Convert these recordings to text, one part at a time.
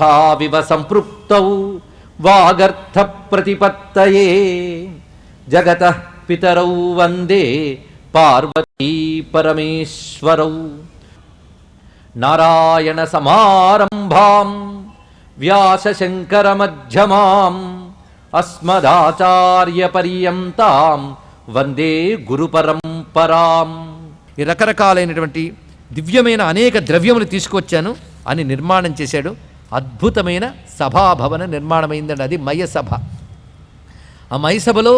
తథావివ సంపృక్తౌ వాగర్థ ప్రతిపత్తయే జగతః పితరౌ వందే పార్వతీ పరమేశ్వరౌ. నారాయణ సమారంభాం వ్యాసశంకర మధ్యమాం అస్మదాచార్య పర్యంతాం వందే గురు పరంపరాం. ఈ రకరకాలైనటువంటి దివ్యమైన అనేక ద్రవ్యములు తీసుకొచ్చాను అని నిర్మాణం చేశాడు. అద్భుతమైన సభాభవన నిర్మాణమైందండి. అది మయసభ. ఆ మయసభలో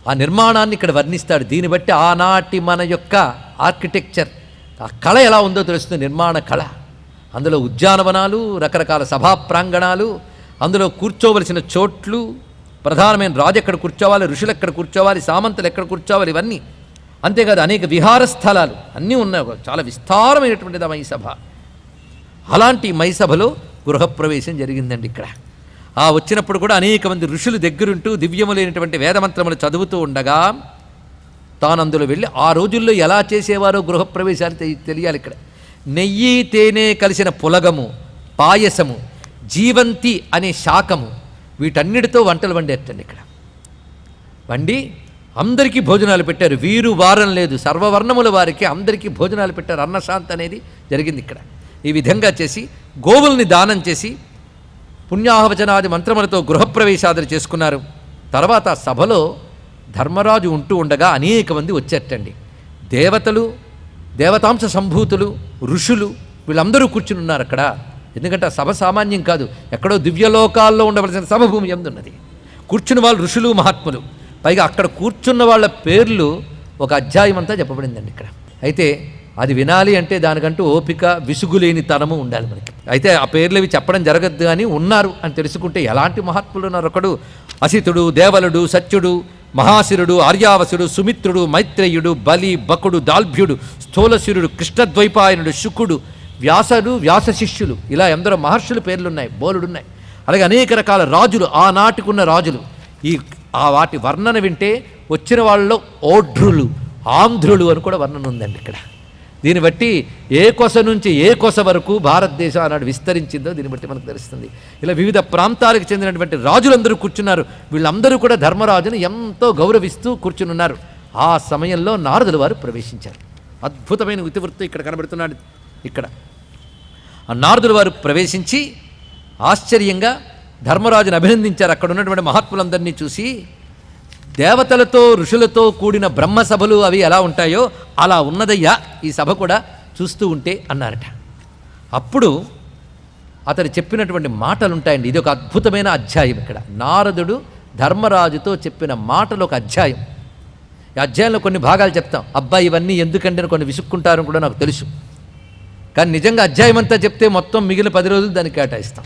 ఆ నిర్మాణాన్ని ఇక్కడ వర్ణిస్తాడు. దీన్ని బట్టి ఆనాటి మన యొక్క ఆర్కిటెక్చర్, ఆ కళ ఎలా ఉందో తెలుస్తుంది. నిర్మాణ కళ. అందులో ఉద్యానవనాలు, రకరకాల సభా ప్రాంగణాలు, అందులో కూర్చోవలసిన చోట్లు, ప్రధానమైన రాజు ఎక్కడ కూర్చోవాలి, ఋషులు ఎక్కడ కూర్చోవాలి, సామంతులు ఎక్కడ కూర్చోవాలి, ఇవన్నీ. అంతేకాదు అనేక విహార స్థలాలు అన్నీ ఉన్నాయి. చాలా విస్తారమైనటువంటిది ఆ మైసభ. అలాంటి మైసభలో గృహప్రవేశం జరిగిందండి ఇక్కడ. ఆ వచ్చినప్పుడు కూడా అనేక మంది ఋషులు దగ్గరుంటూ దివ్యములైనటువంటి వేదమంత్రములు చదువుతూ ఉండగా తాను అందులో వెళ్ళి ఆ రోజుల్లో ఎలా చేసేవారో గృహప్రవేశాలు తెలియాలి. ఇక్కడ నెయ్యి తేనె కలిసిన పులగము, పాయసము, జీవంతి అనే శాకము, వీటన్నిటితో వంటలు వండేటండి. ఇక్కడ వండి అందరికీ భోజనాలు పెట్టారు. వీరు వారం లేదు, సర్వవర్ణముల వారికి అందరికీ భోజనాలు పెట్టారు. అన్నశాంతి అనేది జరిగింది ఇక్కడ. ఈ విధంగా చేసి గోవుల్ని దానం చేసి పుణ్యాహవచనాది మంత్రములతో గృహప్రవేశాదులు చేసుకున్నారు. తర్వాత సభలో ధర్మరాజు ఉంటూ ఉండగా అనేక మంది వచ్చేటండి. దేవతలు, దేవతాంశ సంభూతులు, ఋషులు, వీళ్ళందరూ కూర్చుని ఉన్నారు అక్కడ. ఎందుకంటే ఆ సభ సామాన్యం కాదు. ఎక్కడో దివ్యలోకాల్లో ఉండవలసిన సభభూమి ఎందున్నది. కూర్చున్న వాళ్ళు ఋషులు, మహాత్ములు. పైగా అక్కడ కూర్చున్న వాళ్ళ పేర్లు ఒక అధ్యాయం అంతా చెప్పబడిందండి ఇక్కడ. అయితే అది వినాలి అంటే దానికంటూ ఓపిక, విసుగులేని తనము ఉండాలి మనకి. అయితే ఆ పేర్లు ఇవి చెప్పడం జరగద్దు అని ఉన్నారు అని తెలుసుకుంటే ఎలాంటి మహాత్ములు ఉన్నారు. ఒకడు అసితుడు, దేవలుడు, సత్యుడు, మహాశిరుడు, ఆర్యావసుడు, సుమిత్రుడు, మైత్రేయుడు, బలి, బకుడు, దాల్భ్యుడు, స్థూలశిరుడు, కృష్ణద్వైపాయనుడు, శుకుడు, వ్యాసుడు, వ్యాస శిష్యులు, ఇలా ఎందరో మహర్షుల పేర్లున్నాయి, బోలుడున్నాయి. అలాగే అనేక రకాల రాజులు, ఆనాటికున్న రాజులు. వాటి వర్ణన వింటే వచ్చిన వాళ్ళలో ఓఢ్రులు, ఆంధ్రులు అని కూడా వర్ణన ఉందండి ఇక్కడ. దీన్ని బట్టి ఏ కొస నుంచి ఏ కొస వరకు భారతదేశం ఆనాడు విస్తరించిందో దీన్ని బట్టి మనకు తెలుస్తుంది. ఇలా వివిధ ప్రాంతాలకు చెందినటువంటి రాజులందరూ కూర్చున్నారు. వీళ్ళందరూ కూడా ధర్మరాజును ఎంతో గౌరవిస్తూ కూర్చునున్నారు. ఆ సమయంలో నారదుల వారు ప్రవేశించారు. అద్భుతమైన ఇతివృత్తం ఇక్కడ కనబడుతున్నాడు. ఇక్కడ ఆ నారదుల వారు ప్రవేశించి ఆశ్చర్యంగా ధర్మరాజును అభినందించారు. అక్కడ ఉన్నటువంటి మహాత్ములందరినీ చూసి, దేవతలతో ఋషులతో కూడిన బ్రహ్మసభలు అవి ఎలా ఉంటాయో అలా ఉన్నదయ్యా ఈ సభ కూడా చూస్తూ ఉంటే అన్నారట. అప్పుడు అతడు చెప్పినటువంటి మాటలు ఉంటాయండి. ఇది ఒక అద్భుతమైన అధ్యాయం. ఇక్కడ నారదుడు ధర్మరాజుతో చెప్పిన మాటలు ఒక అధ్యాయం. ఈ అధ్యాయంలో కొన్ని భాగాలు చెప్తాం. అబ్బాయి ఇవన్నీ ఎందుకంటే కొన్ని విసుక్కుంటారని కూడా నాకు తెలుసు. కానీ నిజంగా అధ్యాయం అంతా చెప్తే మొత్తం మిగిలిన 10 రోజులు దానికి కేటాయిస్తాం.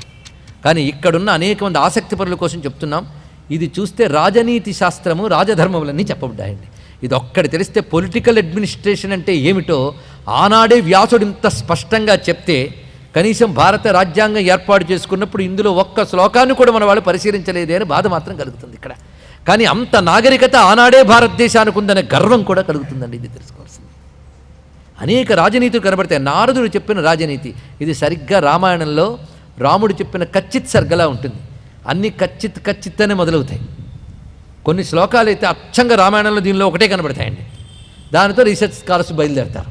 కానీ ఇక్కడున్న అనేక మంది ఆసక్తి పరుల కోసం చెప్తున్నాం. ఇది చూస్తే రాజనీతి శాస్త్రము, రాజధర్మములన్నీ చెప్పబడ్డాయండి. ఇది ఒక్కటి తెలిస్తే పొలిటికల్ అడ్మినిస్ట్రేషన్ అంటే ఏమిటో ఆనాడే వ్యాసుడు ఇంత స్పష్టంగా చెప్తే, కనీసం భారత రాజ్యాంగం ఏర్పాటు చేసుకున్నప్పుడు ఇందులో ఒక్క శ్లోకాన్ని కూడా మన వాళ్ళు పరిశీలించలేదే అని బాధ మాత్రం కలుగుతుంది ఇక్కడ. కానీ అంత నాగరికత ఆనాడే భారతదేశానికి ఉందనే గర్వం కూడా కలుగుతుందండి. ఇది తెలుసుకోవాల్సింది. అనేక రాజనీతులు కనబడతాయి. నారదుడు చెప్పిన రాజనీతి ఇది సరిగ్గా రామాయణంలో రాముడు చెప్పిన కచ్చిత్ సర్గలా ఉంటుంది. అన్నీ కచ్చిత్ అనే మొదలవుతాయి. కొన్ని శ్లోకాలు అయితే అచ్చంగా రామాయణంలో దీనిలో ఒకటే కనబడతాయండి. దానితో రీసెర్చ్ స్కాలర్స్ బయలుదేరతారు.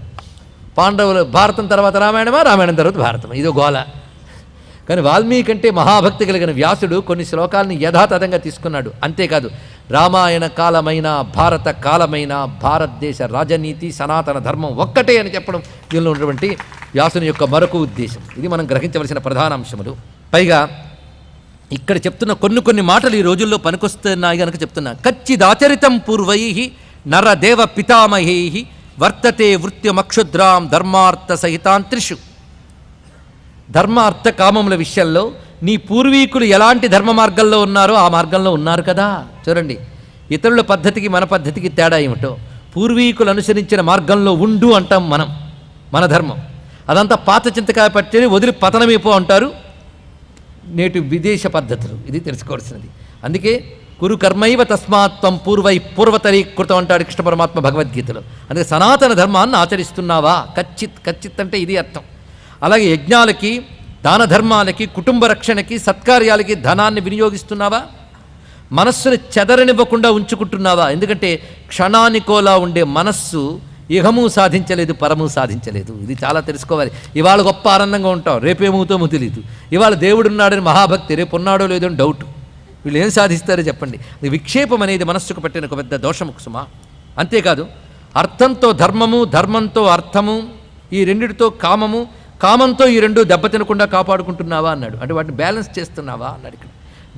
పాండవులు భారతం తర్వాత రామాయణమా, రామాయణం తర్వాత భారతమా, ఇదో గోల. కానీ వాల్మీకి కంటే మహాభక్తి కలిగిన వ్యాసుడు కొన్ని శ్లోకాలని యథాతథంగా తీసుకున్నాడు. అంతేకాదు రామాయణ కాలమైన, భారత కాలమైన భారతదేశ రాజనీతి, సనాతన ధర్మం ఒక్కటే అని చెప్పడం దీనిలో ఉన్నటువంటి వ్యాసుని యొక్క మరొక ఉద్దేశం. ఇది మనం గ్రహించవలసిన ప్రధాన అంశములు. పైగా ఇక్కడ చెప్తున్న కొన్ని మాటలు ఈ రోజుల్లో పనికొస్తున్నాయి కనుక చెప్తున్నా. కచ్చిదాచరితం పూర్వై నరదేవ పితామహై వర్తతే వృత్యమక్షుద్రాం ధర్మార్థ సహితాంత్రిషు. ధర్మ అర్థ కామముల విషయంలో నీ పూర్వీకులు ఎలాంటి ధర్మ మార్గంలో ఉన్నారో ఆ మార్గంలో ఉన్నారు కదా. చూడండి, ఇతరుల పద్ధతికి మన పద్ధతికి తేడా ఏమిటో. పూర్వీకులు అనుసరించిన మార్గంలో ఉండు అంటాం మనం, మన ధర్మం. అదంతా పాత చింతకాయ పట్టి వదిలి పతనమైపో అంటారు నేటి విదేశ పద్ధతులు. ఇది తెలుసుకోవాల్సినది. అందుకే కురు కర్మైవ తస్మాత్వం పూర్వతరీకృతం అంటాడు కృష్ణ పరమాత్మ భగవద్గీతలో. అందుకే సనాతన ధర్మాన్ని ఆచరిస్తున్నావా? కచ్చిత్ అంటే ఇది అర్థం. అలాగే యజ్ఞాలకి దాన ధర్మాలకి, కుటుంబ రక్షణకి, సత్కార్యాలకి ధనాన్ని వినియోగిస్తున్నావా? మనస్సును చెదరనివ్వకుండా ఉంచుకుంటున్నావా? ఎందుకంటే క్షణానికోలా ఉండే మనస్సు ఇహము సాధించలేదు, పరము సాధించలేదు. ఇది చాలా తెలుసుకోవాలి. ఇవాళ గొప్ప ఆనందంగా ఉంటాం, రేపేమవుతామో తెలియదు. ఇవాళ దేవుడున్నాడని మహాభక్తి, రేపు ఉన్నాడో లేదో అని డౌట్. వీళ్ళు ఏం సాధిస్తారో చెప్పండి. విక్షేపం అనేది మనస్సుకు పట్టిన ఒక పెద్ద దోషము సుమా. అంతేకాదు, అర్థంతో ధర్మము, ధర్మంతో అర్థము, ఈ రెండిటితో కామము, కామంతో ఈ రెండు దెబ్బతినకుండా కాపాడుకుంటున్నావా అన్నాడు. అంటే వాటిని బ్యాలెన్స్ చేస్తున్నావా అన్నాడు. ఇక్కడ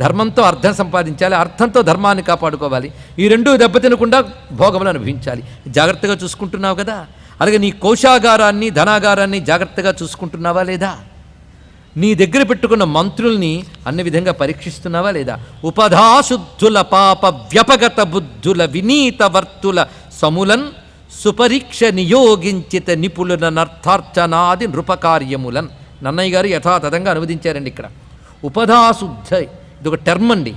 ధర్మంతో అర్థం సంపాదించాలి, అర్థంతో ధర్మాన్ని కాపాడుకోవాలి, ఈ రెండు దెబ్బతినకుండా భోగములు అనుభవించాలి. జాగ్రత్తగా చూసుకుంటున్నావు కదా. అలాగే నీ కోశాగారాన్ని, ధనాగారాన్ని జాగ్రత్తగా చూసుకుంటున్నావా లేదా? నీ దగ్గర పెట్టుకున్న మంత్రుల్ని అన్ని విధంగా పరీక్షిస్తున్నావా లేదా? ఉపధాశుద్ధుల పాప వ్యపగత బుద్ధుల వినీత వర్తుల సములన్ సుపరీక్ష నియోగించిత నిపుణుల నర్థార్చనాది నృపకార్యములన్. నన్నయ్య గారు యథాతథంగా అనువదించారండి. ఇక్కడ ఉపధాశుద్ధ ఇది ఒక టర్మ్ అండి.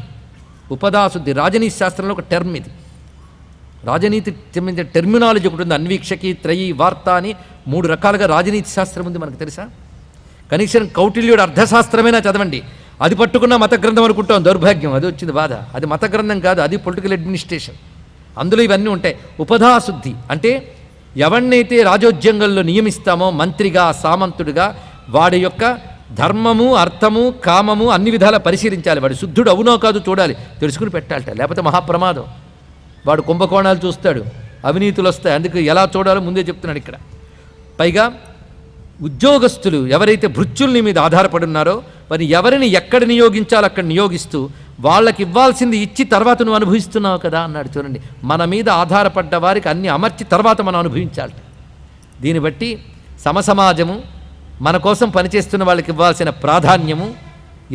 ఉపధాశుద్ధి రాజనీతి శాస్త్రంలో ఒక టర్మ్ ఇది. రాజనీతి సంబంధించిన టెర్మినాలజీ ఒకటి ఉంది. అన్వీక్షకి, త్రయీ, వార్త అని 3 రకాలుగా రాజనీతి శాస్త్రం ఉంది. మనకు తెలుసా? కనీసం కౌటిల్యుడు అర్థశాస్త్రమైనా చదవండి. అది పట్టుకున్న మత గ్రంథం అనుకుంటాం. దౌర్భాగ్యం, అది వచ్చింది బాధ. అది మత గ్రంథం కాదు, అది పొలిటికల్ అడ్మినిస్ట్రేషన్. అందులో ఇవన్నీ ఉంటాయి. ఉపధాశుద్ధి అంటే ఎవరినైతే రాజోద్యంగంలో నియమిస్తామో మంత్రిగా, సామంతుడిగా, వాడి యొక్క ధర్మము, అర్థము, కామము అన్ని విధాలా పరిశీలించాలి. వాడు శుద్ధుడు అవునో కాదు చూడాలి, తెలుసుకుని పెట్టాలట. లేకపోతే మహాప్రమాదం. వాడు కుంభకోణాలు చూస్తాడు, అవినీతులు వస్తాయి. అందుకు ఎలా చూడాలో ముందే చెప్తున్నాడు ఇక్కడ. పైగా ఉద్యోగస్తులు ఎవరైతే భృత్యుల్ని మీద ఆధారపడి ఉన్నారో వారిని ఎవరిని ఎక్కడ నియోగించాలో అక్కడ నియోగిస్తూ వాళ్ళకి ఇవ్వాల్సింది ఇచ్చి తర్వాత నువ్వు అనుభవిస్తున్నావు కదా అన్నాడు. చూడండి, మన మీద ఆధారపడ్డ వారికి అన్ని అమర్చి తర్వాత మనం అనుభవించాలి. దీన్ని బట్టి సమసమాజము, మన కోసం పనిచేస్తున్న వాళ్ళకి ఇవ్వాల్సిన ప్రాధాన్యము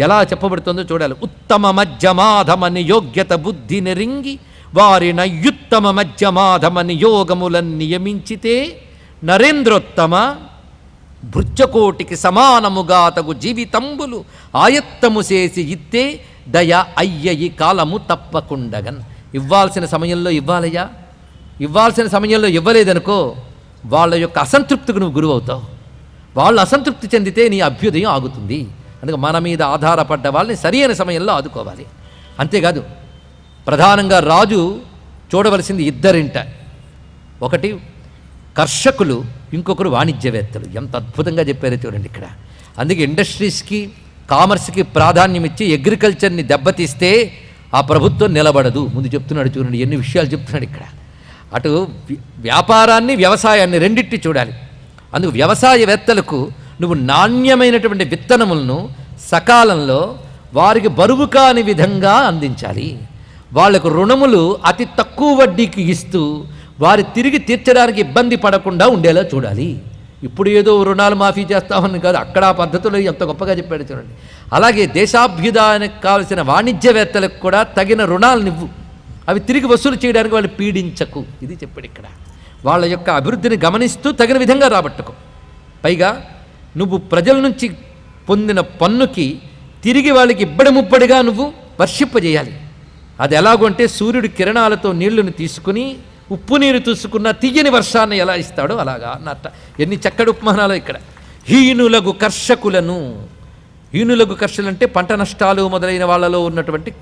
ఎలా చెప్పబడుతుందో చూడాలి. ఉత్తమ మధ్యమాధమని యోగ్యత బుద్ధి నెరింగి వారి నయుత్తమ మధ్యమాధమని యోగములను నియమించితే నరేంద్రోత్తమ భృత్యకోటికి సమానముగా తగు జీవితంబులు ఆయత్తము చేసి ఇత్తే దయ అయ్య ఈ కాలము తప్పకుండగన్. ఇవ్వాల్సిన సమయంలో ఇవ్వాలయ్యా, ఇవ్వాల్సిన సమయంలో ఇవ్వలేదనుకో వాళ్ళ యొక్క అసంతృప్తికి నువ్వు గురువు అవుతావు. వాళ్ళు అసంతృప్తి చెందితే నీ అభ్యుదయం ఆగుతుంది. అందుకే మన మీద ఆధారపడ్డ వాళ్ళని సరైన సమయంలో ఆదుకోవాలి. అంతేకాదు, ప్రధానంగా రాజు చూడవలసింది ఇద్దరింట. ఒకటి కర్షకులు, ఇంకొకరు వాణిజ్యవేత్తలు. ఎంత అద్భుతంగా చెప్పారో చూడండి ఇక్కడ. అందుకే ఇండస్ట్రీస్కి, కామర్స్కి ప్రాధాన్యం ఇచ్చి అగ్రికల్చర్ని దెబ్బతీస్తే ఆ ప్రభుత్వం నిలబడదు. ముందు చెప్తున్నాడు చూడండి, ఎన్ని విషయాలు చెప్తున్నాడు ఇక్కడ. అటు వ్యాపారాన్ని, వ్యవసాయాన్ని రెండింటి చూడాలి. అందుకు వ్యవసాయవేత్తలకు నువ్వు నాణ్యమైనటువంటి విత్తనములను సకాలంలో వారికి బరువు కాని విధంగా అందించాలి. వాళ్లకు రుణములు అతి తక్కువ వడ్డీకి ఇస్తూ వారి తిరిగి తీర్చడానికి ఇబ్బంది పడకుండా ఉండేలా చూడాలి. ఇప్పుడు ఏదో రుణాలు మాఫీ చేస్తామని కాదు, అక్కడ ఆ పద్ధతులు ఎంత గొప్పగా చెప్పాడు చూడండి. అలాగే దేశాభ్యుదాయానికి కావలసిన వాణిజ్యవేత్తలకు కూడా తగిన రుణాలనివ్వు, అవి తిరిగి వసూలు చేయడానికి వాళ్ళు పీడించకు. ఇది చెప్పాడు ఇక్కడ. వాళ్ళ యొక్క అభివృద్ధిని గమనిస్తూ తగిన విధంగా రాబట్టుకో. పైగా నువ్వు ప్రజల నుంచి పొందిన పన్నుకి తిరిగి వాళ్ళకి ఇబ్బడి ముబ్బడిగా నువ్వు వర్షింపజేయాలి. అది ఎలాగో అంటే సూర్యుడి కిరణాలతో నీళ్లను తీసుకుని ఉప్పు నీరు తీసుకున్న తీయని వర్షాన్ని ఎలా ఇస్తాడో అలాగా అన్నట్ట. ఎన్ని చక్కటి ఉపమానాలు ఇక్కడ. హీనులగు కర్షకులను, హీనులగు కర్షకులు అంటే పంట నష్టాలు మొదలైన వాళ్ళలో ఉన్నటువంటి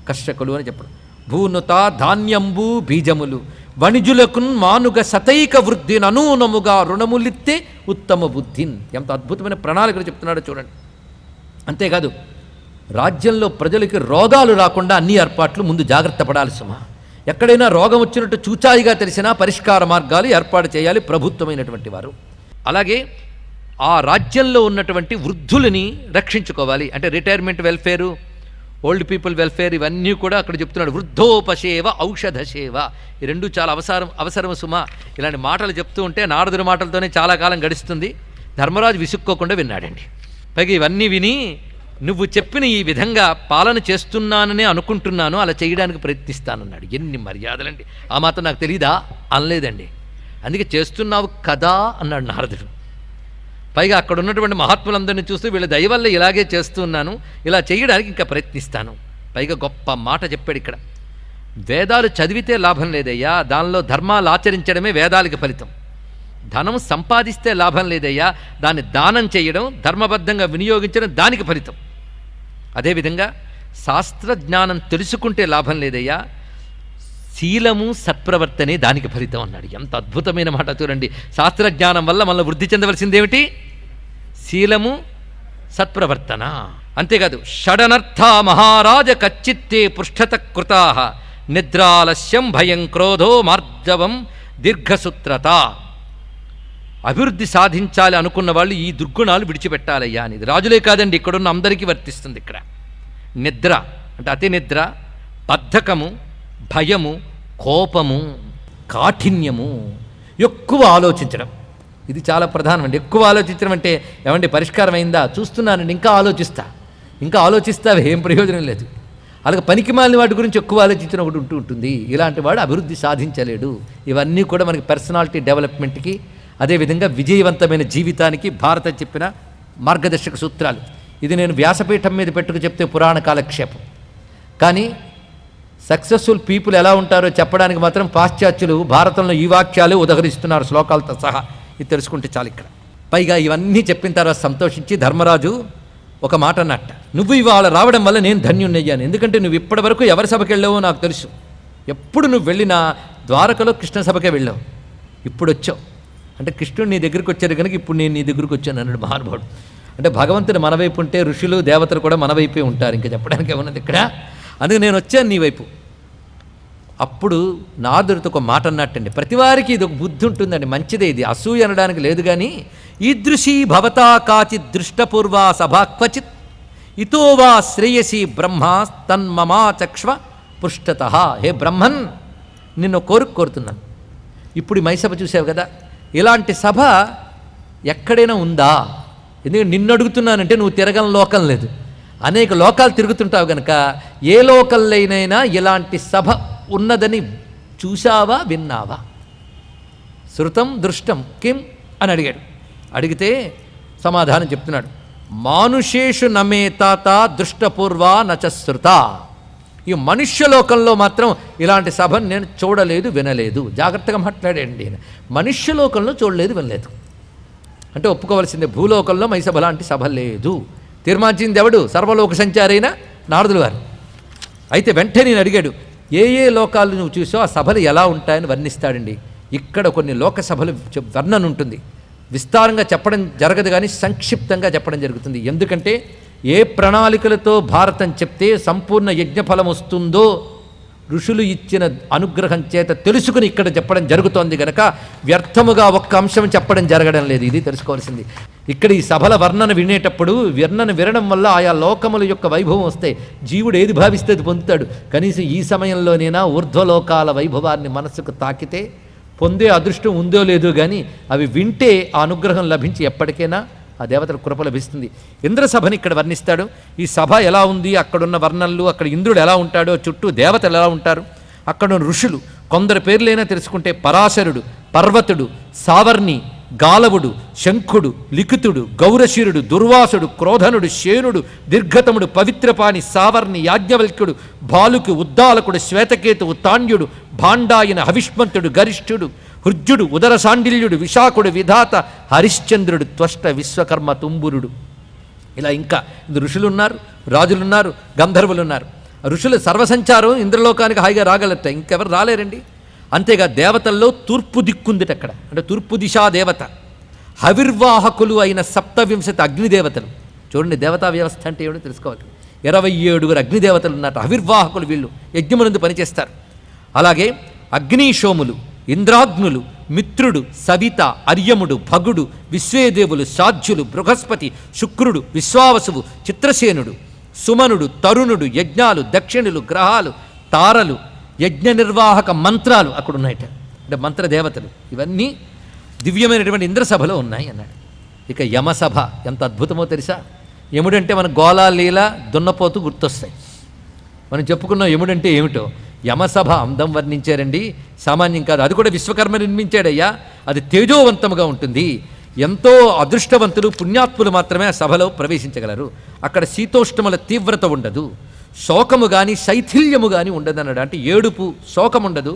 కర్షకులు అని చెప్పడం. భూనుత ధాన్యంబు బీజములు వణిజులకు మానుగ శతైక వృద్ధిని అనూనముగా రుణములిత్తే ఉత్తమ బుద్ధిన్. ఎంత అద్భుతమైన ప్రణాళికలు చెప్తున్నాడో చూడండి. అంతేకాదు, రాజ్యంలో ప్రజలకి రోగాలు రాకుండా అన్ని ఏర్పాట్లు ముందు జాగ్రత్త పడాలి సుమా. ఎక్కడైనా రోగం వచ్చినట్టు చూచాయిగా తెలిసినా పరిష్కార మార్గాలు ఏర్పాటు చేయాలి ప్రభుత్వమైనటువంటి వారు. అలాగే ఆ రాజ్యంలో ఉన్నటువంటి వృద్ధులని రక్షించుకోవాలి. అంటే retirement welfare, old people welfare, ఇవన్నీ కూడా అక్కడ చెప్తున్నాడు. వృద్ధోపసేవ, ఔషధ సేవ, ఈ రెండు చాలా అవసరం సుమా. ఇలాంటి మాటలు చెప్తూ ఉంటే నారదుడి మాటలతోనే చాలా కాలం గడుస్తుంది. ధర్మరాజు విసుక్కోకుండా విన్నాడండి. పైగా ఇవన్నీ విని నువ్వు చెప్పిన ఈ విధంగా పాలన చేస్తున్నాననే అనుకుంటున్నాను, అలా చేయడానికి ప్రయత్నిస్తానన్నాడు. ఎన్ని మర్యాదలండి! ఆ మాత్రం నాకు తెలీదా అనలేదండి. అందుకే చేస్తున్నావు కదా అన్నాడు నారదుడు. పైగా అక్కడ ఉన్నటువంటి మహాత్ములందరినీ చూస్తూ వీళ్ళ దయ వల్ల ఇలాగే చేస్తున్నాను, ఇలా చేయడానికి ఇంకా ప్రయత్నిస్తాను. పైగా గొప్ప మాట చెప్పాడు ఇక్కడ. వేదాలు చదివితే లాభం లేదయ్యా, దానిలో ధర్మాలు ఆచరించడమే వేదాలకి ఫలితం. ధనం సంపాదిస్తే లాభం లేదయ్యా, దాన్ని దానం చేయడం, ధర్మబద్ధంగా వినియోగించడం దానికి ఫలితం. అదేవిధంగా శాస్త్రజ్ఞానం తెలుసుకుంటే లాభం లేదయ్యా, శీలము సత్ప్రవర్తనే దానికి ఫలితం అన్నాడు. ఎంత అద్భుతమైన మాట చూడండి. శాస్త్రజ్ఞానం వల్ల మనల్ని వృద్ధి చెందవలసిందేమిటి? శీలము సత్ప్రవర్తన. అంతేకాదు, షడనర్థ మహారాజ కచ్చిత్తే పృష్ఠత కృతా నిద్రాలస్యం భయం క్రోధో మార్జవం దీర్ఘసూత్రత. అభివృద్ధి సాధించాలి అనుకున్న వాళ్ళు ఈ దుర్గుణాలు విడిచిపెట్టాలయ్యా అనేది రాజులే కాదండి, ఇక్కడున్న అందరికీ వర్తిస్తుంది. ఇక్కడ నిద్ర అంటే అతి నిద్ర, బద్ధకము, భయము, కోపము, కాఠిన్యము, ఎక్కువ ఆలోచించడం, ఇది చాలా ప్రధానం అండి. ఎక్కువ ఆలోచించడం అంటే ఏమండి పరిష్కారం అయిందా? చూస్తున్నానండి, ఇంకా ఆలోచిస్తావే ఏం ప్రయోజనం లేదు. అలాగే పనికిమాలిన వాటి గురించి ఎక్కువ ఆలోచించిన ఒకటి ఉంటుంది. ఇలాంటి వాడు అభివృద్ధి సాధించలేడు. ఇవన్నీ కూడా మనకి పర్సనాలిటీ డెవలప్మెంట్కి, అదేవిధంగా విజయవంతమైన జీవితానికి భారతం చెప్పిన మార్గదర్శక సూత్రాలు. ఇది నేను వ్యాసపీఠం మీద పెట్టుకు చెప్తే పురాణ కాలక్షేపం, కానీ సక్సెస్ఫుల్ పీపుల్ ఎలా ఉంటారో చెప్పడానికి మాత్రం పాశ్చాత్యులు భారతంలో ఈ వాక్యాలు ఉదహరిస్తున్నారు శ్లోకాలతో సహా. ఇది తెలుసుకుంటే చాలు. ఇక్కడ పైగా ఇవన్నీ చెప్పిన తర్వాత సంతోషించి ధర్మరాజు ఒక మాట అన్నట్ట, నువ్వు ఇవాళ రావడం వల్ల నేను ధన్యుణ్ణయ్యాను. ఎందుకంటే నువ్వు ఇప్పటి వరకు ఎవరి సభకి వెళ్ళావో నాకు తెలుసు. ఎప్పుడు నువ్వు వెళ్ళినా ద్వారకలో కృష్ణ సభకే వెళ్ళావు, ఇప్పుడు వచ్చావు అంటే కృష్ణుడు నీ దగ్గరికి వచ్చారు కనుక ఇప్పుడు నేను నీ దగ్గరికి వచ్చాను అన్నాడు మహానుభావుడు. అంటే భగవంతుడు మన వైపు ఉంటే ఋషులు దేవతలు కూడా మన వైపే ఉంటారు, ఇంకా చెప్పడానికి ఏమన్నది ఇక్కడ. అందుకే నేను వచ్చాను నీ వైపు. అప్పుడు నాదుడితో ఒక మాట అన్నట్టండి, ప్రతివారికి ఇది ఒక బుద్ధి ఉంటుందండి, మంచిదే, ఇది అసూయ అనడానికి లేదు. కానీ ఈదృశీ భవతా కాచిత్ దృష్టపూర్వా సభా క్వచిత్ ఇతో వా శ్రేయసి బ్రహ్మ తన్మమా చక్ష్వ పృష్ఠత. హే బ్రహ్మన్, నిన్ను కోరుతున్నాను. ఇప్పుడు ఈ మైసభ చూసావు కదా, ఇలాంటి సభ ఎక్కడైనా ఉందా? ఎందుకంటే నిన్ను అడుగుతున్నానంటే నువ్వు తిరగని లోకం లేదు, అనేక లోకాలు తిరుగుతుంటావు కనుక ఏ లోకల్లైనైనా ఇలాంటి సభ ఉన్నదని చూశావా, విన్నావా? శృతం దృష్టం కిం అని అడిగాడు. అడిగితే సమాధానం చెప్తున్నాడు, మానుషేషు నమే తాత దృష్టపూర్వా నచశ్రుత. ఈ మనుష్యలోకంలో మాత్రం ఇలాంటి సభను నేను చూడలేదు, వినలేదు. జాగ్రత్తగా మాట్లాడండి. మనుష్యలోకంలో చూడలేదు, వినలేదు అంటే ఒప్పుకోవలసిందే. భూలోకంలో మైసభ లాంటి సభ లేదు. తీర్మానించింది ఎవడు? సర్వలోక సంచారైన నారదులు వారు. అయితే వెంటనే నేను అడిగాడు, ఏ ఏ లోకాలు నువ్వు చూసావు, ఆ సభలు ఎలా ఉంటాయని వర్ణిస్తాడండి. ఇక్కడ కొన్ని లోక సభలు వర్ణన ఉంటుంది, విస్తారంగా చెప్పడం జరగదు కానీ సంక్షిప్తంగా చెప్పడం జరుగుతుంది. ఎందుకంటే ఏ ప్రణాళికలతో భారతం చెప్తే సంపూర్ణ యజ్ఞఫలం వస్తుందో ఋషులు ఇచ్చిన అనుగ్రహం చేత తెలుసుకుని ఇక్కడ చెప్పడం జరుగుతోంది కనుక వ్యర్థముగా ఒక్క అంశం చెప్పడం జరగడం లేదు. ఇది తెలుసుకోవాల్సింది. ఇక్కడ ఈ సభల వర్ణన వినేటప్పుడు వినడం వల్ల ఆయా లోకముల యొక్క వైభవం వస్తాయి. జీవుడు ఏది భావిస్తే అది పొందుతాడు. కనీసం ఈ సమయంలోనైనా ఊర్ధ్వలోకాల వైభవాన్ని మనస్సుకు తాకితే పొందే అదృష్టం ఉందో లేదో కానీ అవి వింటే ఆ అనుగ్రహం లభించి ఎప్పటికైనా ఆ దేవతల కృప లభిస్తుంది. ఇంద్రసభని ఇక్కడ వర్ణిస్తాడు. ఈ సభ ఎలా ఉంది, అక్కడున్న వర్ణనలు, అక్కడ ఇంద్రుడు ఎలా ఉంటాడో, చుట్టూ దేవతలు ఎలా ఉంటారు, అక్కడున్న ఋషులు కొందరు పేర్లైనా తెలుసుకుంటే పరాశరుడు, పర్వతుడు, సావర్ణి, గాలవుడు, శంఖుడు, లిఖితుడు, గౌరశిరుడు, దుర్వాసుడు, క్రోధనుడు, శేనుడు, దీర్ఘతముడు, పవిత్రపాణి, సావర్ణి, యాజ్ఞవల్క్యుడు, బాలుకి, ఉద్దాలకుడు, శ్వేతకేతువు, తాండ్యుడు, భాండాయన, హవిష్మంతుడు, గరిష్ఠుడు, హృజ్యుడు, ఉదర సాండిల్యుడు, విశాఖుడు, విధాత, హరిశ్చంద్రుడు, త్వష్ట, విశ్వకర్మ, తుంబురుడు. ఇలా ఇంకా ఋషులున్నారు, రాజులున్నారు, గంధర్వులున్నారు. ఋషుల సర్వసంచారం ఇంద్రలోకానికి హాయిగా రాగలట, ఇంకెవరు రాలేరండి. అంతేగా దేవతల్లో తూర్పు దిక్కుందిట అక్కడ, అంటే తూర్పు దిశా దేవత. హవిర్వాహకులు అయిన 27 అగ్నిదేవతలు. చూడండి దేవతా వ్యవస్థ అంటే ఏమిటో తెలుసుకోవాలి. 27 అగ్నిదేవతలు ఉన్నట్టు హవిర్వాహకులు, వీళ్ళు యజ్ఞమునందు పనిచేస్తారు. అలాగే అగ్నిశోములు, ఇంద్రాగ్నులు, మిత్రుడు, సవిత, అర్యముడు, భగుడు, విశ్వేదేవులు, సాధ్యులు, బృహస్పతి, శుక్రుడు, విశ్వావసువు, చిత్రసేనుడు, సుమనుడు, తరుణుడు, యజ్ఞాలు, దక్షిణులు, గ్రహాలు, తారలు, యజ్ఞ నిర్వాహక మంత్రాలు అక్కడ ఉన్నాయట, అంటే మంత్రదేవతలు. ఇవన్నీ దివ్యమైనటువంటి ఇంద్రసభలో ఉన్నాయి అన్నాడు. ఇక యమసభ ఎంత అద్భుతమో తెలుసా? యముడంటే మన గోళా లీల దున్నపోతూ గుర్తొస్తాయి. మనం చెప్పుకున్నాం యముడంటే ఏమిటో. యమసభ అందం వర్ణించారండి, సామాన్యం కాదు. అది కూడా విశ్వకర్మ నిర్మించాడయ్యా. అది తేజోవంతముగా ఉంటుంది. ఎంతో అదృష్టవంతులు, పుణ్యాత్ములు మాత్రమే ఆ సభలో ప్రవేశించగలరు. అక్కడ శీతోష్ణముల తీవ్రత ఉండదు, శోకము కానీ శైథిల్యము కానీ ఉండదన్నాడు. అంటే ఏడుపు, శోకం ఉండదు,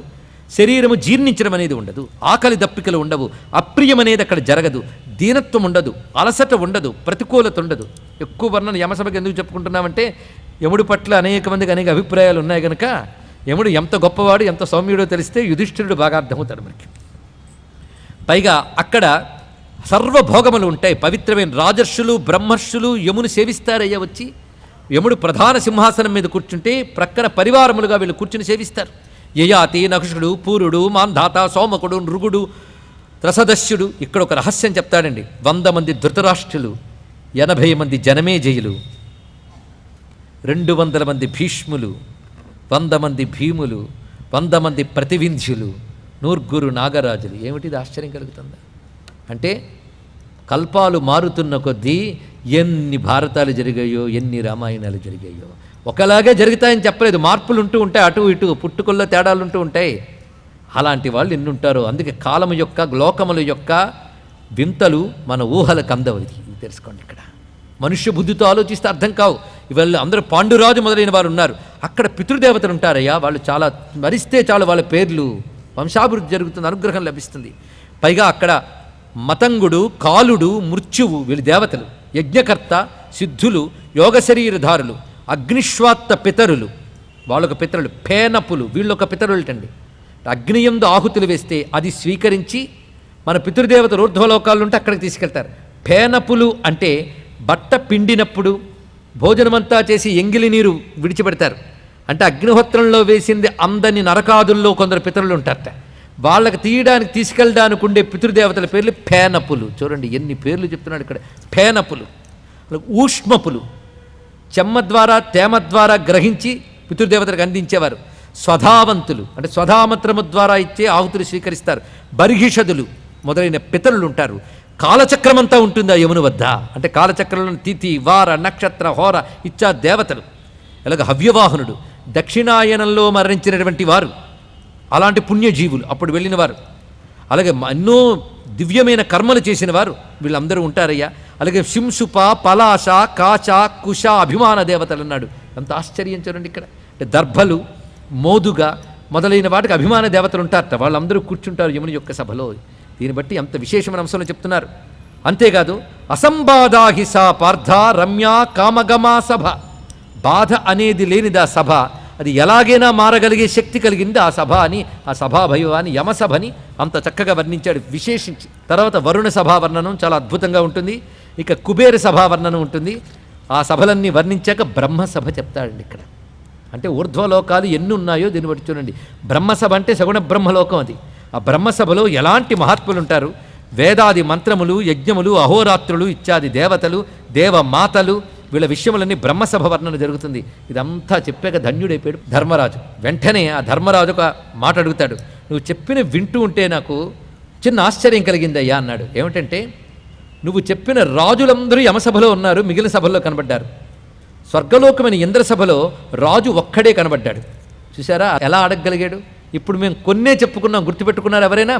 శరీరము జీర్ణించడం అనేది ఉండదు, ఆకలి దప్పికలు ఉండవు, అప్రియం అనేది అక్కడ జరగదు, దీనత్వం ఉండదు, అలసట ఉండదు, ప్రతికూలత ఉండదు. ఎక్కువ వర్ణన యమసభకి ఎందుకు చెప్పుకుంటున్నామంటే యముడి పట్ల అనేక మందికి అనేక అభిప్రాయాలు ఉన్నాయి కనుక యముడు ఎంత గొప్పవాడు ఎంత సౌమ్యుడో తెలిస్తే యుధిష్ఠిరుడు బాగా అర్థమవుతాడు మనకి. పైగా అక్కడ సర్వభోగములు ఉంటాయి. పవిత్రమైన రాజర్షులు బ్రహ్మర్షులు యముని సేవిస్తారయ్యా వచ్చి. యముడు ప్రధాన సింహాసనం మీద కూర్చుంటే ప్రక్కన పరివారములుగా వీళ్ళు కూర్చుని సేవిస్తారు. యయాతి నకుషుడు పూరుడు మాంధాత సోమకుడు నృగుడు త్రసదస్యుడు. ఇక్కడ ఒక రహస్యం చెప్తాడండి. 100 మంది ధృతరాష్ట్రులు, 80 మంది జనమేజయులు, 200 మంది భీష్ములు, 100 మంది భీములు, 100 మంది ప్రతివింధ్యులు, 100 నాగరాజులు. ఏమిటిది ఆశ్చర్యం కలుగుతుందా? అంటే కల్పాలు మారుతున్న కొద్దీ ఎన్ని భారతాలు జరిగాయో ఎన్ని రామాయణాలు జరిగాయో. ఒకలాగే జరుగుతాయని చెప్పలేదు, మార్పులు ఉంటూ ఉంటాయి, అటు ఇటు పుట్టుకల్లో తేడాలు ఉంటూ ఉంటాయి. అలాంటి వాళ్ళు ఎన్ని ఉంటారో. అందుకే కాలము యొక్క లోకముల యొక్క వింతలు మన ఊహలకు అందవు. ఇది తెలుసుకోండి. ఇక్కడ మనుష్య బుద్ధితో ఆలోచిస్తే అర్థం కావు. ఇవాళ అందరూ పాండురాజు మొదలైన వారు ఉన్నారు. అక్కడ పితృదేవతలు ఉంటారయ్యా. వాళ్ళు చాలా మరిస్తే చాలు వాళ్ళ పేర్లు వంశాభివృద్ధి జరుగుతుంది, అనుగ్రహం లభిస్తుంది. పైగా అక్కడ మతంగుడు, కాలుడు, మృత్యువు వీళ్ళు దేవతలు, యజ్ఞకర్త, సిద్ధులు, యోగ శరీరధారులు, అగ్నిశ్వాత్త పితరులు, వాళ్ళొక పితరులు, పేనపులు వీళ్ళొక పితరులటండి. అగ్నియందు ఆహుతులు వేస్తే అది స్వీకరించి మన పితృదేవతలు ఊర్ధ్వలోకాలు ఉంటే అక్కడికి తీసుకెళ్తారు. పేనపులు అంటే బట్ట పిండినప్పుడు భోజనమంతా చేసి ఎంగిలి నీరు విడిచిపెడతారు. అంటే అగ్నిహోత్రంలో వేసింది అందని నరకాదుల్లో కొందరు పితరులు ఉంటారట. వాళ్ళకి తీయడానికి తీసుకెళ్ళడానికి ఉండే పితృదేవతల పేర్లు పేనపులు. చూడండి ఎన్ని పేర్లు చెప్తున్నాడు ఇక్కడ. పేనపులు, ఊష్మపులు, చెమ్మ ద్వారా తేమ ద్వారా గ్రహించి పితృదేవతలకు అందించేవారు. స్వధావంతులు అంటే స్వధామంత్రము ద్వారా ఇచ్చే ఆహుతులు స్వీకరిస్తారు. బర్హిషదులు మొదలైన పితరులు ఉంటారు. కాలచక్రమంతా ఉంటుంది ఆ యముని వద్ద. అంటే కాలచక్రంలో తిథి వార నక్షత్ర హోర ఇచ్చా దేవతలు. ఇలాగ హవ్యవాహనుడు, దక్షిణాయనంలో మరణించినటువంటి వారు, అలాంటి పుణ్యజీవులు అప్పుడు వెళ్ళిన వారు. అలాగే ఎన్నో దివ్యమైన కర్మలు చేసిన వారు వీళ్ళందరూ ఉంటారయ్యా. అలాగే శింసుప, పలాశ, కాచ, కుశ అభిమాన దేవతలు అన్నాడు. ఎంత ఆశ్చర్యం చూడండి ఇక్కడ. అంటే దర్భలు, మోదుగ మొదలైన వాటికి అభిమాన దేవతలు ఉంటారట. వాళ్ళందరూ కూర్చుంటారు యముని యొక్క సభలో. దీన్ని బట్టి అంత విశేషమైన అంశంలో చెప్తున్నారు. అంతేకాదు అసంబాధాహిసా పార్థ రమ్య కామగమా సభ. బాధ అనేది లేనిది ఆ సభ. అది ఎలాగైనా మారగలిగే శక్తి కలిగింది ఆ సభ అని, ఆ సభాభైవాన్ని యమసభని అంత చక్కగా వర్ణించాడు విశేషించి. తర్వాత వరుణ సభా వర్ణనం చాలా అద్భుతంగా ఉంటుంది. ఇక కుబేర సభా వర్ణనం ఉంటుంది. ఆ సభలన్నీ వర్ణించాక బ్రహ్మసభ చెప్తాడండి ఇక్కడ. అంటే ఊర్ధ్వలోకాలు ఎన్ని ఉన్నాయో దీన్ని బట్టి చూడండి. బ్రహ్మసభ అంటే సగుణ బ్రహ్మలోకం. అది ఆ బ్రహ్మసభలో ఎలాంటి మహాత్ములు ఉంటారు. వేదాది మంత్రములు, యజ్ఞములు, అహోరాత్రులు ఇత్యాది దేవతలు, దేవమాతలు వీళ్ళ విషయములన్నీ బ్రహ్మసభ వర్ణన జరుగుతుంది. ఇదంతా చెప్పాక ధన్యుడైపోయాడు ధర్మరాజు. వెంటనే ఆ ధర్మరాజు ఒక మాట అడుగుతాడు. నువ్వు చెప్పిన వింటూ ఉంటే నాకు చిన్న ఆశ్చర్యం కలిగిందయ్యా అన్నాడు. ఏమిటంటే నువ్వు చెప్పిన రాజులందరూ యమసభలో ఉన్నారు, మిగిలిన సభల్లో కనబడ్డారు. స్వర్గలోకమైన ఇంద్రసభలో రాజు ఒక్కడే కనబడ్డాడు. చూసారా ఎలా అడగగలిగాడు? ఇప్పుడు మేము కొన్నే చెప్పుకున్నాం, గుర్తుపెట్టుకున్నారు ఎవరైనా?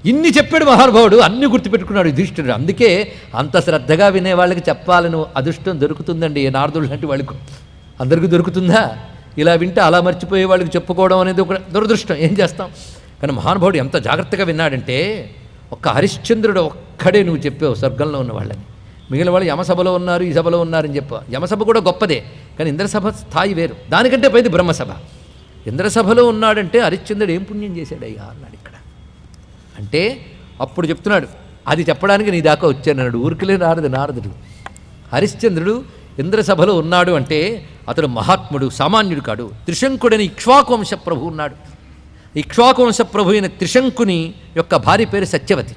ఇన్ని చెప్పాడు మహానుభావుడు, అన్ని గుర్తుపెట్టుకున్నాడు యుధిష్ఠిరుడు. అందుకే అంత శ్రద్ధగా వినే వాళ్ళకి చెప్పాలని అదృష్టం దొరుకుతుందండి. నారదుడు లాంటి వాళ్ళకు అందరికీ దొరుకుతుందా? ఇలా వింటే అలా మర్చిపోయే వాళ్ళకి చెప్పుకోవడం అనేది ఒక దురదృష్టం. ఏం చేస్తాం? కానీ మహానుభావుడు ఎంత జాగ్రత్తగా విన్నాడంటే ఒక్క హరిశ్చంద్రుడు ఒక్కడే నువ్వు చెప్పావు స్వర్గంలో ఉన్న వాళ్ళని. మిగిలిన వాళ్ళు యమసభలో ఉన్నారు, ఈ సభలో ఉన్నారని చెప్పావు. యమసభ కూడా గొప్పదే, కానీ ఇంద్రసభ స్థాయి వేరు. దానికంటే పైది బ్రహ్మసభ. ఇంద్రసభలో ఉన్నాడంటే హరిశ్చంద్రుడు ఏం పుణ్యం చేశాడయ్యా అన్నాడు ఇక్కడ. అంటే అప్పుడు చెప్తున్నాడు, అది చెప్పడానికి నీ దాకా వచ్చానన్నాడు. ఊరికలే నారదుడు. హరిశ్చంద్రుడు ఇంద్రసభలో ఉన్నాడు అంటే అతడు మహాత్ముడు, సామాన్యుడు కాడు. త్రిశంకుడని ఇక్ష్వాకువంశ ప్రభు ఉన్నాడు. ఇక్ష్వాకువంశ ప్రభు అయిన త్రిశంకుని యొక్క భార్య పేరు సత్యవతి.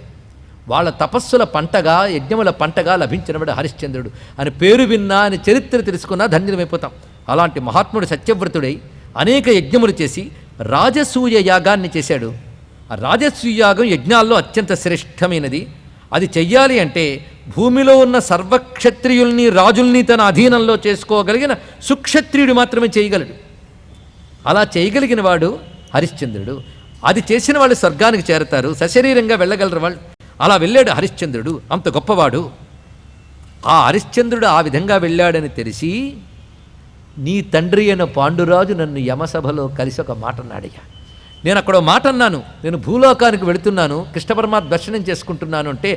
వాళ్ళ తపస్సుల పంటగా, యజ్ఞముల పంటగా లభించినవాడు హరిశ్చంద్రుడు అని పేరు విన్నా, అని చరిత్ర తెలుసుకున్నా ధన్యులమైపోతాం. అలాంటి మహాత్ముడు సత్యవ్రతుడై అనేక యజ్ఞములు చేసి రాజసూయ యాగాన్ని చేశాడు. ఆ రాజసూయ యాగం యజ్ఞాల్లో అత్యంత శ్రేష్టమైనది. అది చెయ్యాలి అంటే భూమిలో ఉన్న సర్వక్షత్రియుల్ని, రాజుల్ని తన అధీనంలో చేసుకోగలిగిన సుక్షత్రియుడు మాత్రమే చేయగలడు. అలా చేయగలిగిన వాడు హరిశ్చంద్రుడు. అది చేసిన వాళ్ళు స్వర్గానికి చేరతారు, సశరీరంగా వెళ్ళగలరు వాళ్ళు. అలా వెళ్ళాడు హరిశ్చంద్రుడు, అంత గొప్పవాడు. ఆ హరిశ్చంద్రుడు ఆ విధంగా వెళ్ళాడని తెలిసి నీ తండ్రి అయిన పాండురాజు నన్ను యమసభలో కలిసి ఒక మాట అన్నాడయ్యా. నేను అక్కడ మాట అన్నాను, నేను భూలోకానికి వెళుతున్నాను, కృష్ణ పరమాత్మ దర్శనం చేసుకుంటున్నాను అంటే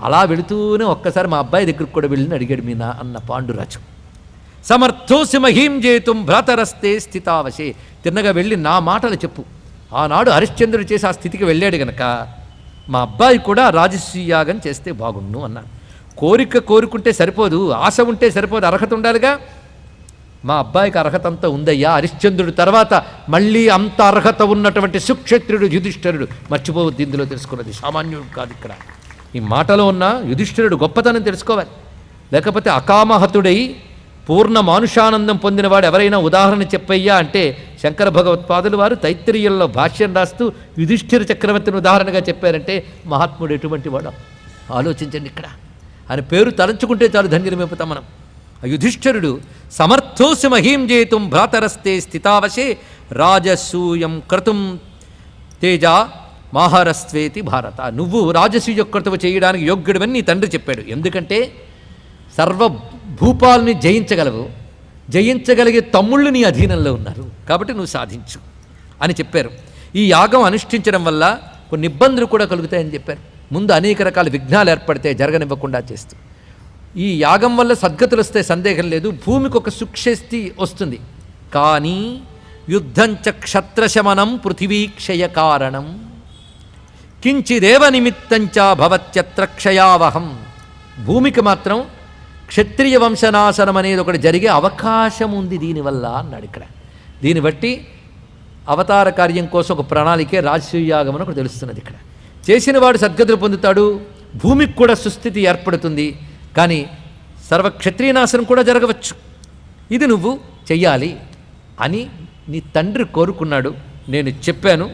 అలా వెళుతూనే ఒక్కసారి మా అబ్బాయి దగ్గరికి కూడా వెళ్ళి అడిగాడు మీనా అన్న పాండురాజు. సమర్థోసి మహీం జేతుం భ్రాతరస్తే స్థితావశే. తిన్నగా వెళ్ళి నా మాటలు చెప్పు. ఆనాడు హరిశ్చంద్రుడు చేసి ఆ స్థితికి వెళ్ళాడు గనక మా అబ్బాయి కూడా రాజసూయాగం చేస్తే బాగుండు అన్నాను. కోరిక కోరుకుంటే సరిపోదు, ఆశ ఉంటే సరిపోదు, అర్హత ఉండాలిగా. మా అబ్బాయికి అర్హత అంతా ఉందయ్యా. హరిశ్చంద్రుడు తర్వాత మళ్ళీ అంత అర్హత ఉన్నటువంటి సుక్షత్రుడు యుధిష్ఠిరుడు. మర్చిపోవద్దు, ఇందులో తెలుసుకున్నది సామాన్యుడు కాదు. ఇక్కడ ఈ మాటలో ఉన్న యుధిష్ఠిరుడు గొప్పతనం తెలుసుకోవాలి. లేకపోతే అకామహతుడై పూర్ణ మానుషానందం పొందినవాడు ఎవరైనా ఉదాహరణ చెప్పయ్యా అంటే శంకర భగవత్పాదులు వారు తైత్తిరీయంలో భాష్యం రాస్తూ యుధిష్ఠిర చక్రవర్తిని ఉదాహరణగా చెప్పారంటే మహాత్ముడు ఎటువంటి వాడు ఆలోచించండి. ఇక్కడ ఆయన పేరు తలంచుకుంటే చాలు ధన్యమైపోతాం మనం. ఆ యుధిష్ఠిరుడు సమర్థోసి మహీం జేతుం భ్రాతరస్తే స్థితావశే రాజసూయం క్రతుం తేజ మాహరస్వేతి భారత. నువ్వు రాజసూయ క్రతువు చేయడానికి యోగ్యుడివని నీ తండ్రి చెప్పాడు. ఎందుకంటే సర్వ భూపాల్ని జయించగలవు, జయించగలిగే తమ్ముళ్ళు నీ అధీనంలో ఉన్నారు, కాబట్టి నువ్వు సాధించు అని చెప్పారు. ఈ యాగం అనుష్ఠించడం వల్ల కొన్ని ఇబ్బందులు కూడా కలుగుతాయని చెప్పారు. ముందు అనేక రకాల విఘ్నాలు ఏర్పడితే జరగనివ్వకుండా చేస్తూ, ఈ యాగం వల్ల సద్గతులు వస్తే సందేహం లేదు, భూమికి ఒక సుక్షేస్తి వస్తుంది. కానీ యుద్ధంచ క్షత్రశమనం పృథివీక్షయ కారణం కించిదేవ నిమిత్తంచ భవత్యత్ర క్షయావహం. భూమికి మాత్రం క్షత్రియ వంశనాశనం అనేది ఒకటి జరిగే అవకాశం ఉంది దీనివల్ల అన్నాడు. ఇక్కడ దీన్ని బట్టి అవతార కార్యం కోసం ఒక ప్రణాళికే రాజసూయాగం అని ఒకటి తెలుస్తున్నది. ఇక్కడ చేసిన వాడు సద్గతులు పొందుతాడు, భూమికి కూడా సుస్థితి ఏర్పడుతుంది, కానీ సర్వక్షత్రియనాశనం కూడా జరగవచ్చు. ఇది నువ్వు చెయ్యాలి అని నీ తండ్రి కోరుకున్నాడు. నేను చెప్పాను,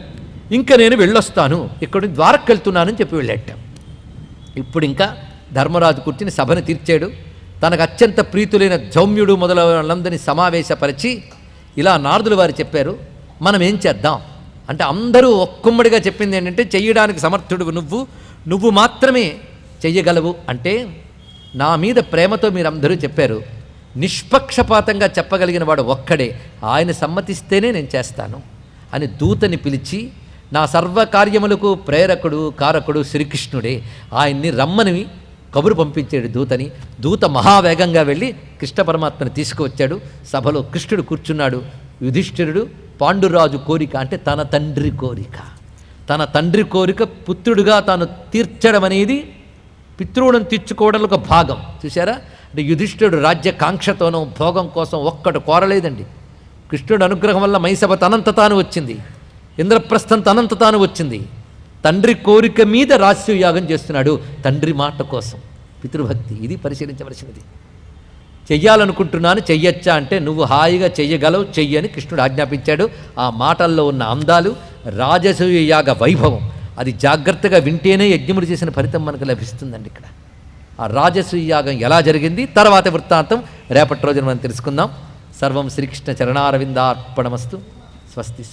ఇంకా నేను వెళ్ళొస్తాను, ఇక్కడి ద్వారకు వెళ్తున్నానని చెప్పి వెళ్ళాట. ఇప్పుడు ఇంకా ధర్మరాజు కూర్చుని సభను తీర్చాడు. తనకు అత్యంత ప్రీతులైన ధౌమ్యుడు మొదలైన వాళ్ళందరినీ సమావేశపరిచి ఇలా నారదులు వారు చెప్పారు, మనం ఏం చేద్దాం అంటే అందరూ ఒక్కమ్మడిగా చెప్పింది ఏంటంటే చెయ్యడానికి సమర్థుడు నువ్వు మాత్రమే చెయ్యగలవు. అంటే నా మీద ప్రేమతో మీరందరూ చెప్పారు, నిష్పక్షపాతంగా చెప్పగలిగిన వాడు ఒక్కడే, ఆయన సమ్మతిస్తేనే నేను చేస్తాను అని దూతని పిలిచి, నా సర్వకార్యములకు ప్రేరకుడు కారకుడు శ్రీకృష్ణుడే, ఆయన్ని రమ్మని కబురు పంపించాడు దూతని. దూత మహావేగంగా వెళ్ళి కృష్ణ పరమాత్మని తీసుకువచ్చాడు. సభలో కృష్ణుడు కూర్చున్నాడు. యుధిష్ఠిరుడు పాండురాజు కోరిక అంటే తన తండ్రి కోరిక, తన తండ్రి కోరిక పుత్రుడుగా తాను తీర్చడం అనేది పితృణం తీర్చుకోవడంలో ఒక భాగం. చూసారా, అంటే యుధిష్ఠిరుడు రాజ్యకాంక్షతోనో భోగం కోసం ఒక్కటి కోరలేదండి. కృష్ణుడు అనుగ్రహం వల్ల మైసభ తనంత తాను వచ్చింది, ఇంద్రప్రస్థం తనంత తాను వచ్చింది. తండ్రి కోరిక మీద రాజసూయాగం చేస్తున్నాడు, తండ్రి మాట కోసం. పితృభక్తి ఇది పరిశీలించవలసినది. చెయ్యాలనుకుంటున్నాను, చెయ్యొచ్చా అంటే నువ్వు హాయిగా చెయ్యగలవు, చెయ్యని కృష్ణుడు ఆజ్ఞాపించాడు. ఆ మాటల్లో ఉన్న అందాలు, రాజసూయాగ వైభవం, అది జాగ్రత్తగా వింటేనే యజ్ఞములు చేసిన ఫలితం మనకు లభిస్తుందండి. ఇక్కడ ఆ రాజసూయాగం ఎలా జరిగింది తర్వాత వృత్తాంతం రేపటి రోజున మనం తెలుసుకుందాం. సర్వం శ్రీకృష్ణ చరణారవిందార్పణమస్తు. స్వస్తి.